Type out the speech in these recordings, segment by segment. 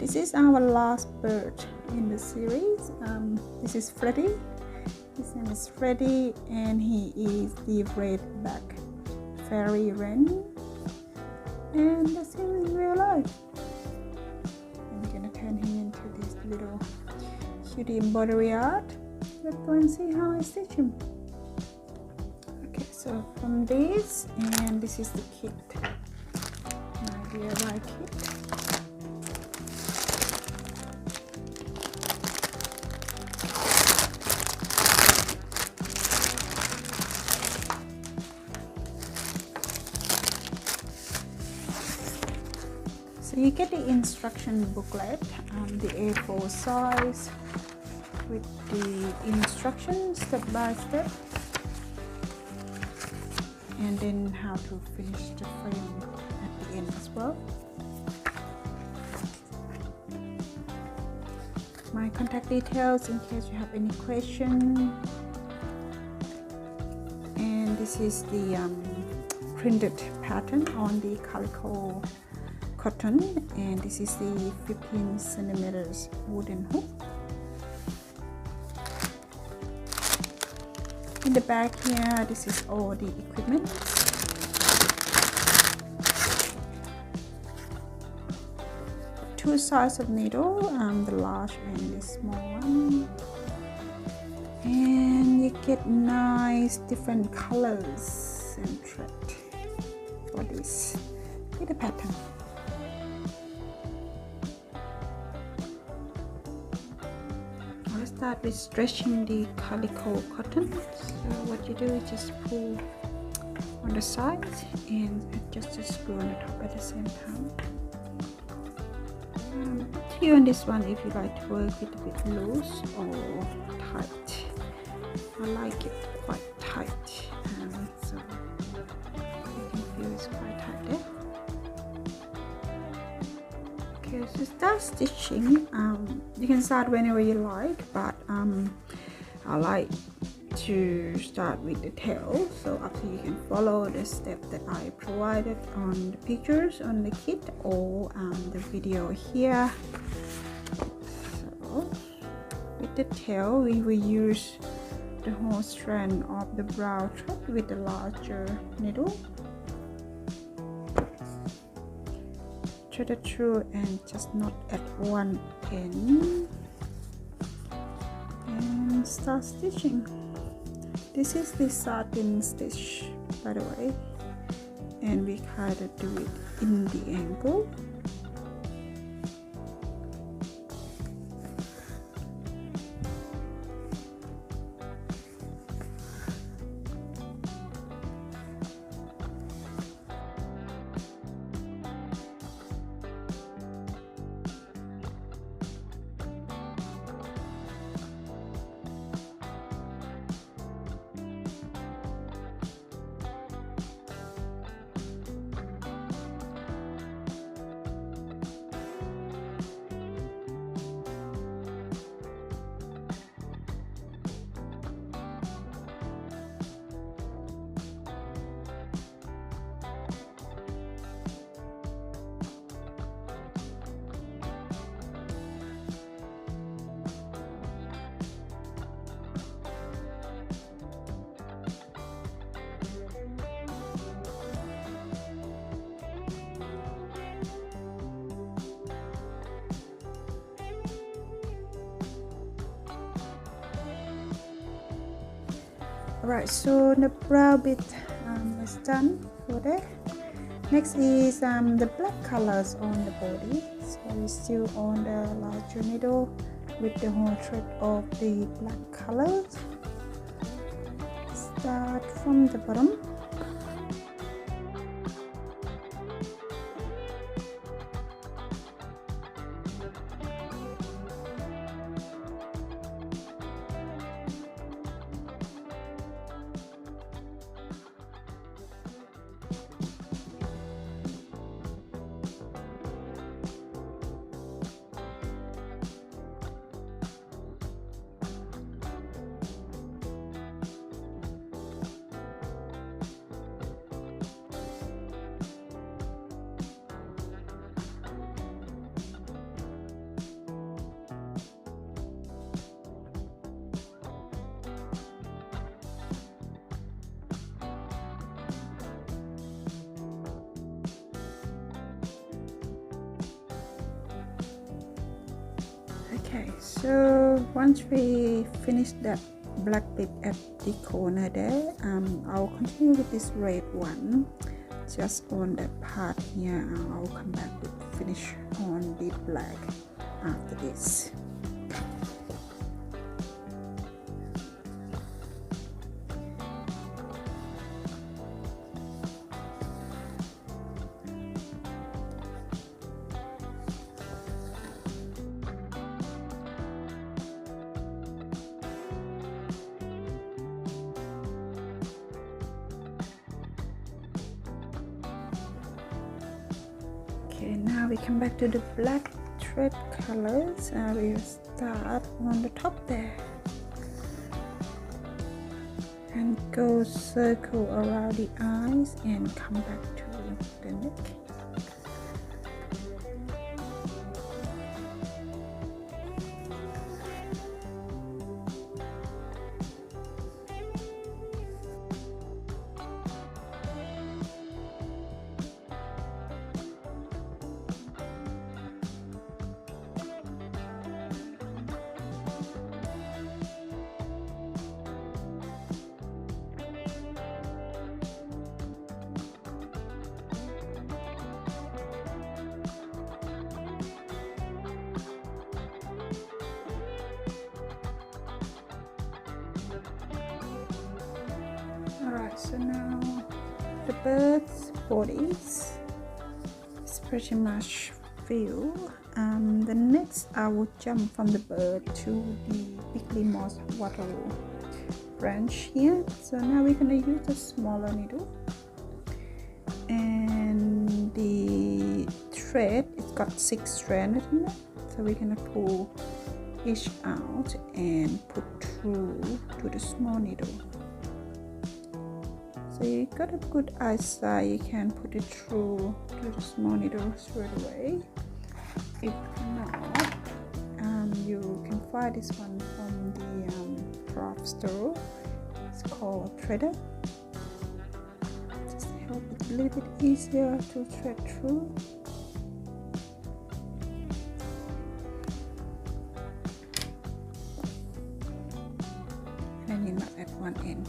This is our last bird in the series. This is Freddie. His name is Freddie, and he is the red-back fairy wren. And that's him in real life. I'm gonna turn him into this little cutie embroidery art. Let's go and see how I stitch him. Okay, so from this, and this is the kit, my DIY kit. So you get the instruction booklet, the A4 size, with the instructions step by step, and then how to finish the frame at the end as well. My contact details in case you have any question. And this is the printed pattern on the calico cotton, and this is the 15 centimeters wooden hook. In the back here, this is all the equipment. Two sizes of needle, the large and the small one. And you get nice different colors and thread for this little pattern. Start with stretching the calico cotton. So what you do is just pull on the sides and adjust the screw on the top at the same time. Up to you on this one if you like to work it a bit loose or tight. I like it quite tight, so you can feel it's quite tight there. Okay, so start stitching. You can start whenever you like, but I like to start with the tail, so after you can follow the step that I provided on the pictures on the kit or the video here. So with the tail, we will use the whole strand of the brown thread with the larger needle. Thread it through and just knot at one end and start stitching. This is the satin stitch, by the way, and we kind of do it in the angle. Alright, so the brown bit is done for that. Next is the black colors on the body. So we're still on the larger needle with the whole thread of the black colors. Start from the bottom. Okay, so once we finish that black bit at the corner there, I'll continue with this red one just on that part here. I'll come back with finish on the black after this. Okay, now we come back to the black thread colors. We'll start on the top there and go circle around the eyes and come back to the neck. Alright, so now the bird's bodies is pretty much filled. The next I will jump from the bird to the bigly moss water branch here. So now we're gonna use a smaller needle, and the thread, it's got 6 strands in it, so we're gonna pull each out and put through to the small needle. So you got a good eyesight, you can put it through to the small needle straight away. If not, you can find this one from the craft store. It's called threader. Just help it a little bit easier to thread through. And then you knot at one end.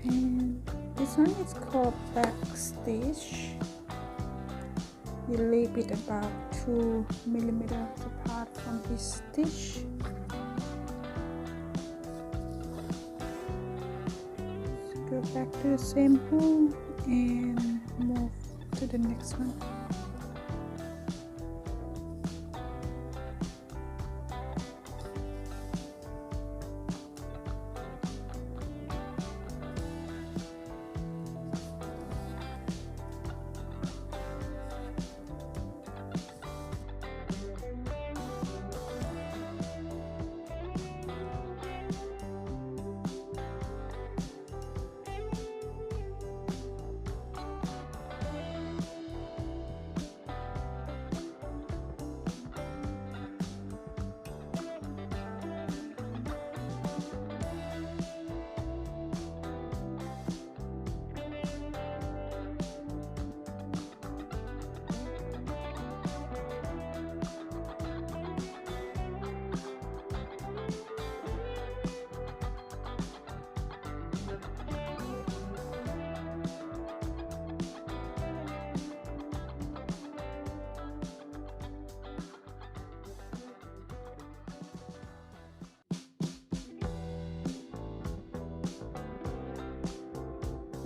And this one is called back stitch. You leave it about 2 millimeters apart from each stitch. Just go back to the same hole and move to the next one.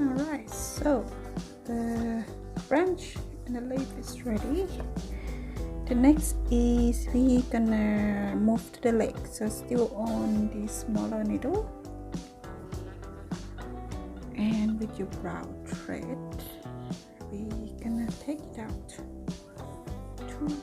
Alright, so the branch and the leaf is ready. The next is we gonna move to the leg, so still on the smaller needle, and with your brown thread we gonna take it out. 2.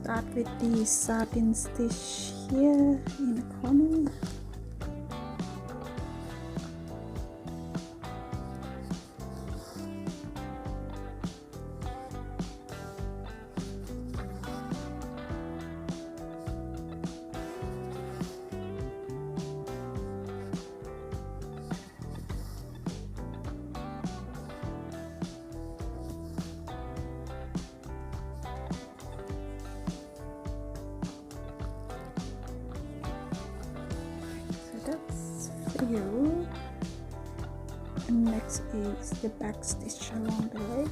start with the satin stitch here in the corner. You. And next is the back stitch along the leg.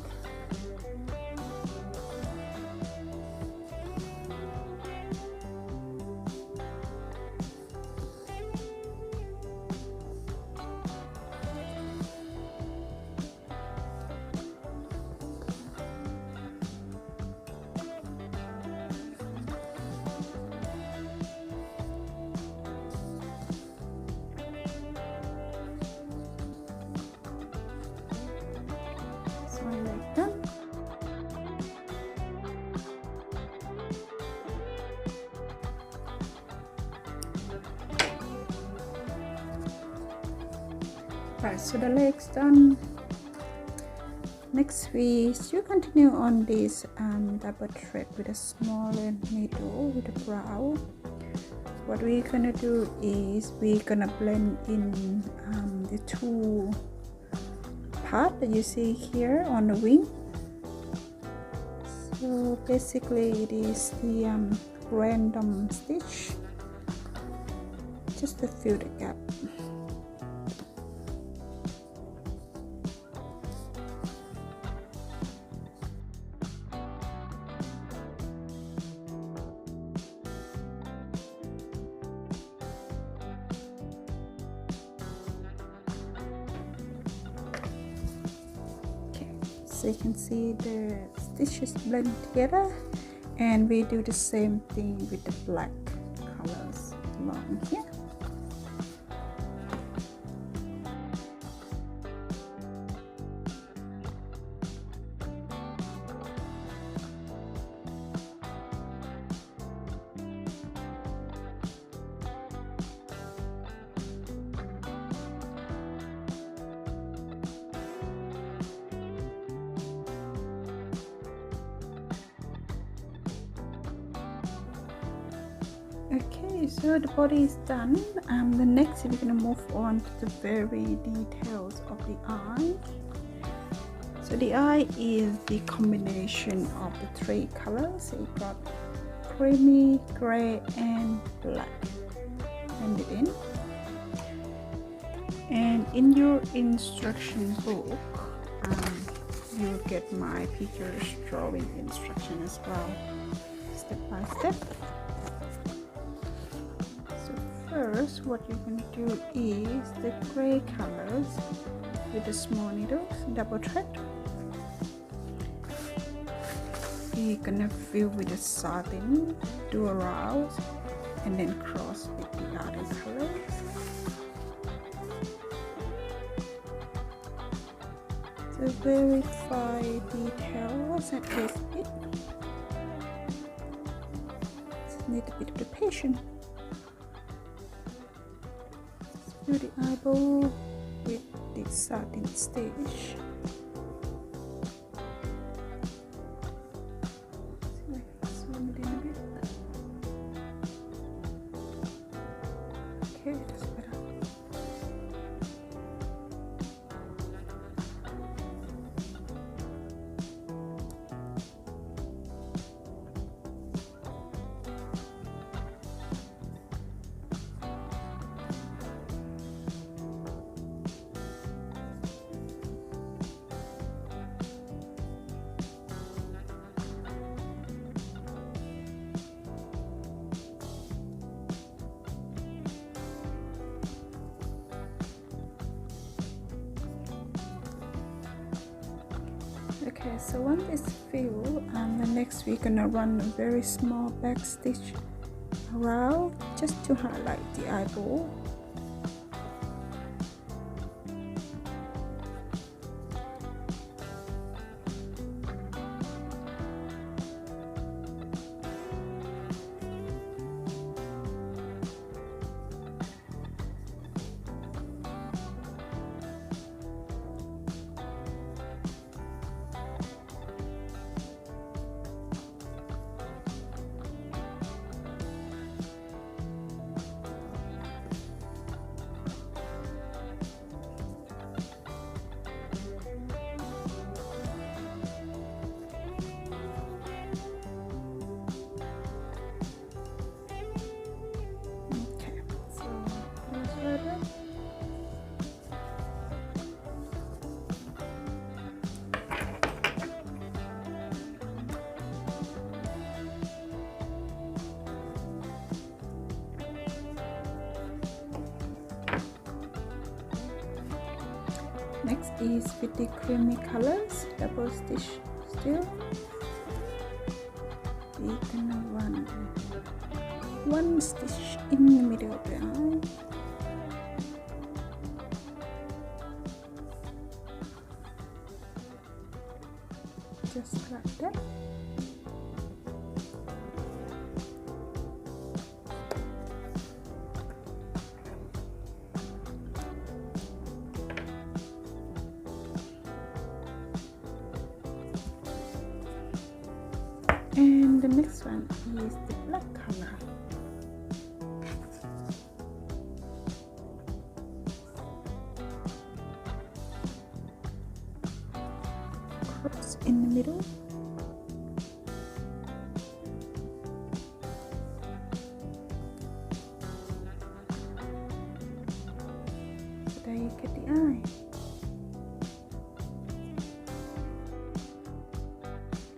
Like that. Right, so the legs done. Next we still continue on this double thread with a smaller needle with a brow. What we're gonna do is we're gonna blend in the two part that you see here on the wing. So basically it is the random stitch just to fill the gap. So you can see the stitches blend together, and we do the same thing with the black colors along here. Okay, so the body is done. The next we're gonna move on to the very details of the eye. So the eye is the combination of the three colors. So you got creamy, gray, and black blended in. And in your instruction book, you'll get my pictures drawing instruction as well, step by step. First, what you're going to do is the gray colors with the small needles, double thread. You're going to fill with the satin, do a round, and then cross with the other colors. So verify details at this bit. Just need a bit of the patience. Do the eyeball with the satin stitch. Zoom it in a bit. Okay, that's better. Okay, so once it's filled, the next we're gonna run a very small back stitch around just to highlight the eyeball. is with the creamy colors, double stitch still. We're gonna run one stitch in the middle of the eye. Just like that. And the next one is the black color. Cross in the middle. So there you get the eye.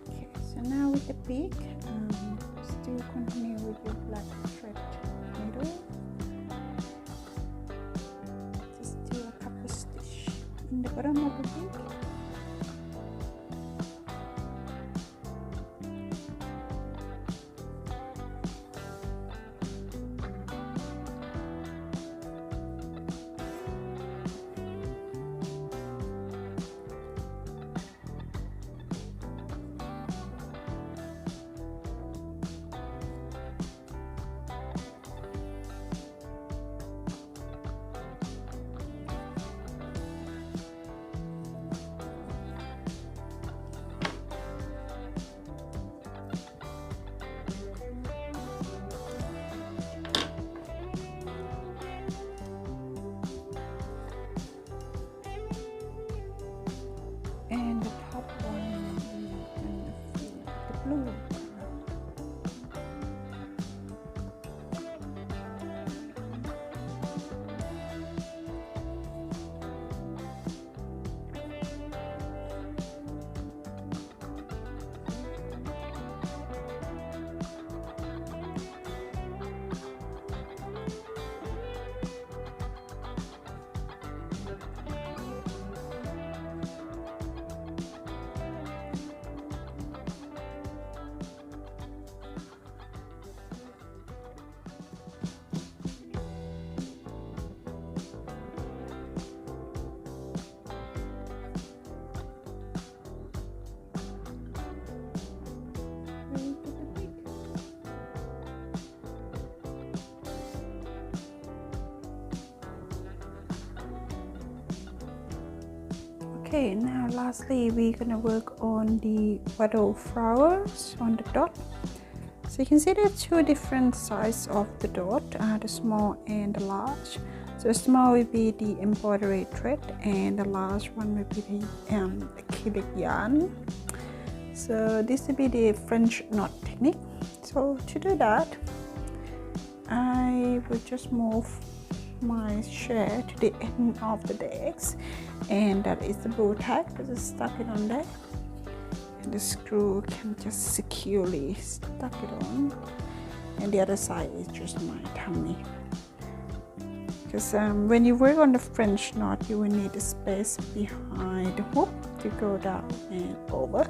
Okay, so now with the beak, still continue with your black thread needle. Just do a couple stitch in the bottom of the beak. And the top one, and the blue color. Okay, now lastly we're gonna work on the wattle flowers on the dot. So you can see there are two different sizes of the dot, the small and the large. So the small will be the embroidery thread and the large one will be the acrylic yarn. So this will be the French knot technique. So to do that, I will just move my share to the end of the decks, and that is the bow tag. Just stuck it on there, and the screw can just securely stuck it on, and the other side is just my tummy, because when you work on the French knot you will need a space behind the hook to go down and over.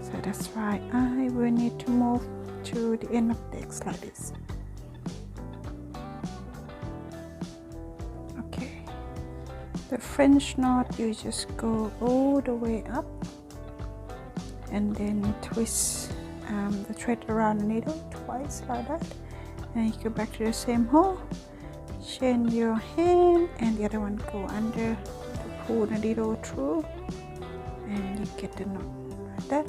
So that's why I will need to move to the end of the decks like this. The French knot, you just go all the way up and then twist the thread around the needle twice like that, and you go back to the same hole, chain your hand and the other one go under to pull the needle through, and you get the knot like that.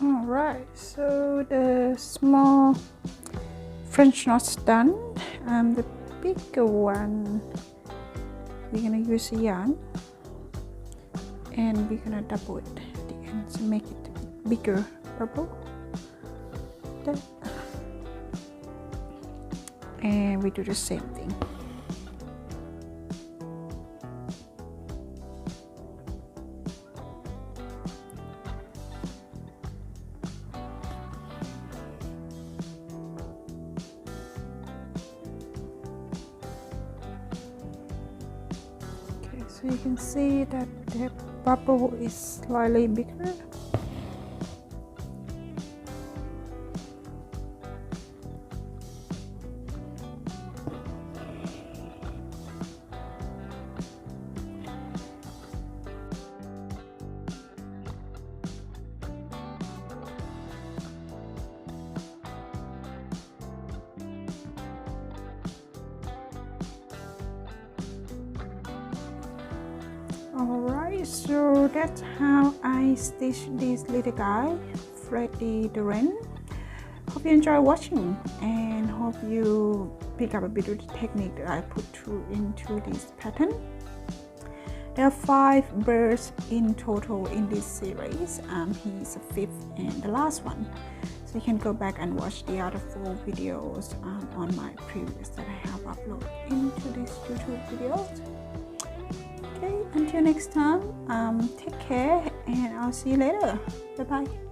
Alright, so the small French knots done. The bigger one, we're gonna use a yarn and we're gonna double it at the end to make it a bigger bubble. And we do the same thing. Okay, so you can see that the bubble is slightly bigger. Alright, so that's how I stitch this little guy, Freddie the wren. Hope you enjoy watching and hope you pick up a bit of the technique that I put through into this pattern. There are 5 birds in total in this series. He's the 5th and the last one. So you can go back and watch the other 4 videos on my previous that I have uploaded into these YouTube videos. Okay, until next time, take care and I'll see you later. Bye bye.